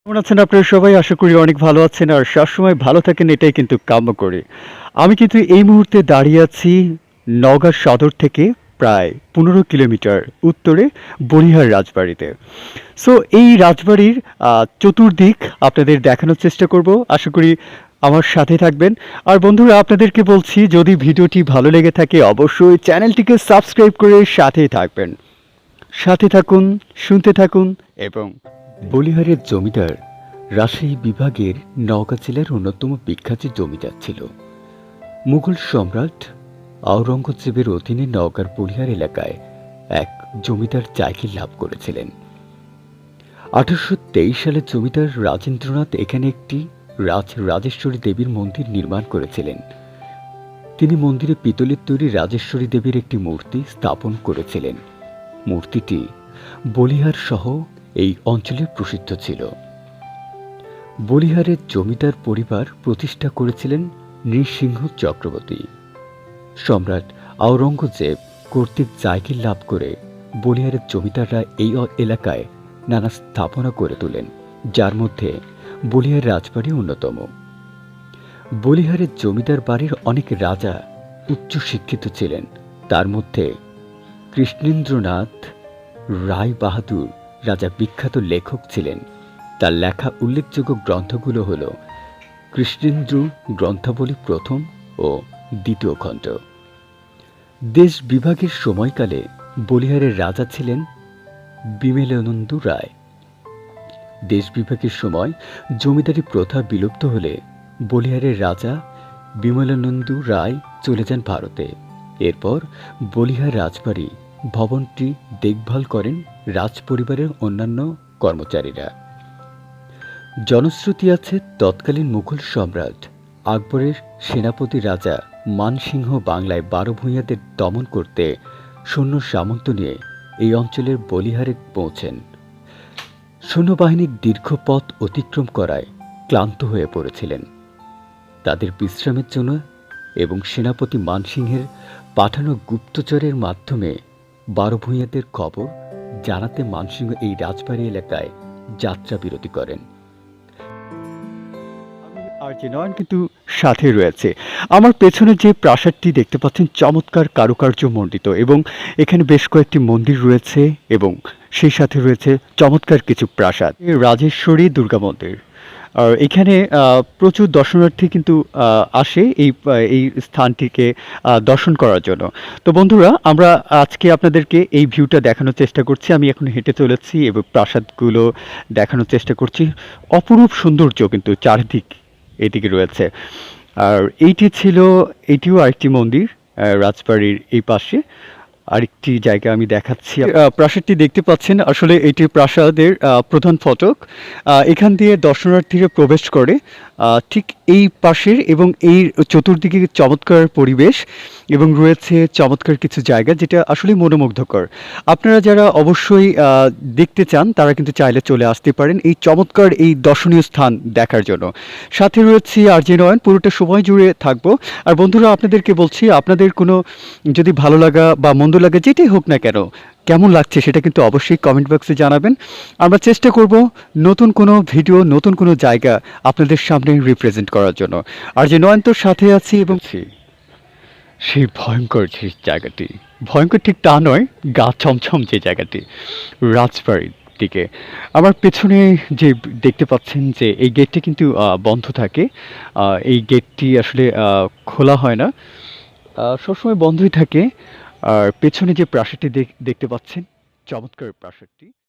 কেমন আছেন আপনারা সবাই? আশা করি অনেক ভালো আছেন আর সবসময় ভালো থাকেন এটাই কিন্তু কাম্য করি। আমি কিন্তু এই মুহূর্তে দাঁড়িয়ে আছি নওগাঁ সদর থেকে প্রায় ১৫ কিলোমিটার উত্তরে বলিহার রাজবাড়িতে। সো এই রাজবাড়ির চতুর্দিক আপনাদের দেখানোর চেষ্টা করব। আশা করি আমার সাথে থাকবেন। আর বন্ধুরা আপনাদেরকে বলছি যদি ভিডিওটি ভালো লেগে থাকে অবশ্যই চ্যানেলটিকে সাবস্ক্রাইব করে সাথেই থাকবেন। সাথে থাকুন, শুনতে থাকুন এবং বলিহারের জমিদার রাজশাহী বিভাগের নওগাঁ জেলার অন্যতম বিখ্যাত জমিদার ছিল। মুঘল সম্রাট আওরঙ্গজেবের অধীনে নওগাঁর বলিহার এলাকায় এক জমিদার জায়গির লাভ করেছিলেন। ১৮২৩ সালে জমিদার রাজেন্দ্রনাথ এখানে একটি রাজেশ্বরী দেবীর মন্দির নির্মাণ করেছিলেন। তিনি মন্দিরে পিতলের তৈরি রাজেশ্বরী দেবীর একটি মূর্তি স্থাপন করেছিলেন। মূর্তিটি বলিহার সহ এই অঞ্চলে প্রসিদ্ধ ছিল। বলিহারের জমিদার পরিবার প্রতিষ্ঠা করেছিলেন নৃসিংহ চক্রবর্তী। সম্রাট আওরঙ্গজেব কর্তৃক জায়গির লাভ করে বলিহারের জমিদাররা এই এলাকায় নানা স্থাপনা করে তোলেন, যার মধ্যে বলিহার রাজবাড়ি অন্যতম। বলিহারের জমিদার বাড়ির অনেক রাজা উচ্চ শিক্ষিত ছিলেন। তার মধ্যে কৃষ্ণেন্দ্রনাথ রায় বাহাদুর রাজা বিখ্যাত লেখক ছিলেন। তার লেখা উল্লেখযোগ্য গ্রন্থগুলো হল কৃষ্ণেন্দ্র গ্রন্থাবলী প্রথম ও দ্বিতীয় খণ্ড। দেশ বিভাগের সময়কালে বলিহারের রাজা ছিলেন বিমলেন্দু রায়। দেশ বিভাগের সময় জমিদারি প্রথা বিলুপ্ত হলে বলিহারের রাজা বিমলেন্দু রায় চলে যান ভারতে। এরপর বলিহার রাজবাড়ি ভবনটি দেখভাল করেন রাজ পরিবারের অন্যান্য কর্মচারীরা। জনশ্রুতি আছে তৎকালীন মুঘল সম্রাট আকবরের সেনাপতি রাজা মানসিংহ বাংলায় ১২ ভূঁইয়াদের দমন করতে সৈন্য সামন্ত নিয়ে এই অঞ্চলের বলিহারে পৌঁছেন। সৈন্যবাহিনীর দীর্ঘ পথ অতিক্রম করায় ক্লান্ত হয়ে পড়েছিলেন। তাদের বিশ্রামের জন্য এবং সেনাপতি মানসিংহের পাঠানো গুপ্তচরের মাধ্যমে ১২ ভূঁইয়াদের খবর জানাতে মানসিংহ এই রাজবাড়ি এলাকায় যাত্রা বিরতি করেন। আর যে নয়ন কিন্তু সাথে রয়েছে। আমার পেছনে যে প্রাসাদটি দেখতে পাচ্ছেন চমৎকার কারুকার্য মণ্ডিত এবং এখানে বেশ কয়েকটি মন্দির রয়েছে এবং সেই সাথে রয়েছে চমৎকার কিছু প্রাসাদ। রাজেশ্বরী দুর্গা মন্দির। আর এখানে প্রচুর দর্শনার্থী কিন্তু আসে এই স্থানটিকে দর্শন করার জন্য। তো বন্ধুরা আমরা আজকে আপনাদেরকে এই ভিউটা দেখানোর চেষ্টা করছি। আমি এখন হেঁটে চলেছি এবং প্রাসাদগুলো দেখানোর চেষ্টা করছি। অপরূপ সৌন্দর্য কিন্তু চারিদিক এদিকে রয়েছে। আর এটিও আরেকটি মন্দির রাজবাড়ির এই পাশে। আরেকটি জায়গা আমি দেখাচ্ছি। প্রাসাদটি দেখতে পাচ্ছেন, আসলে এটি প্রাসাদের প্রধান ফটক। এখান দিয়ে দর্শনার্থীরা প্রবেশ করে ঠিক এই পাশের এবং এই চতুর্দিকে চমৎকার পরিবেশ এবং রয়েছে চমৎকার কিছু জায়গা যেটা আসলে মনোমুগ্ধকর। আপনারা যারা অবশ্যই দেখতে চান তারা কিন্তু চাইলে চলে আসতে পারেন এই চমৎকার এই দর্শনীয় স্থান দেখার জন্য। সাথে রয়েছে আরজে নয়ন, পুরোটা সময় জুড়ে থাকবো। আর বন্ধুরা আপনাদেরকে বলছি, আপনাদের কোনো যদি ভালো লাগা বা মন্দ লাগা যেটাই হোক না কেন, কেমন লাগছে সেটা কিন্তু অবশ্যই কমেন্ট বক্সে জানাবেন। আমরা চেষ্টা করব নতুন কোনো ভিডিও, নতুন কোনো জায়গা আপনাদের সামনে রিপ্রেজেন্ট করার জন্য। আর যে নয়ন্তর সাথে আছি এবং সেই ভয়ঙ্কর যে জায়গাটি, ভয়ঙ্কর ঠিক তা নয়, গা ছমছম যে জায়গাটি, রাজবাড়ির দিকে। আমার পেছনে যে দেখতে পাচ্ছেন যে এই গেটটি কিন্তু বন্ধ থাকে। এই গেটটি আসলে খোলা হয় না, সবসময় বন্ধই থাকে। আর পেছনে যে প্রাসাদটি দেখতে পাচ্ছেন, চমৎকার প্রাসাদটি।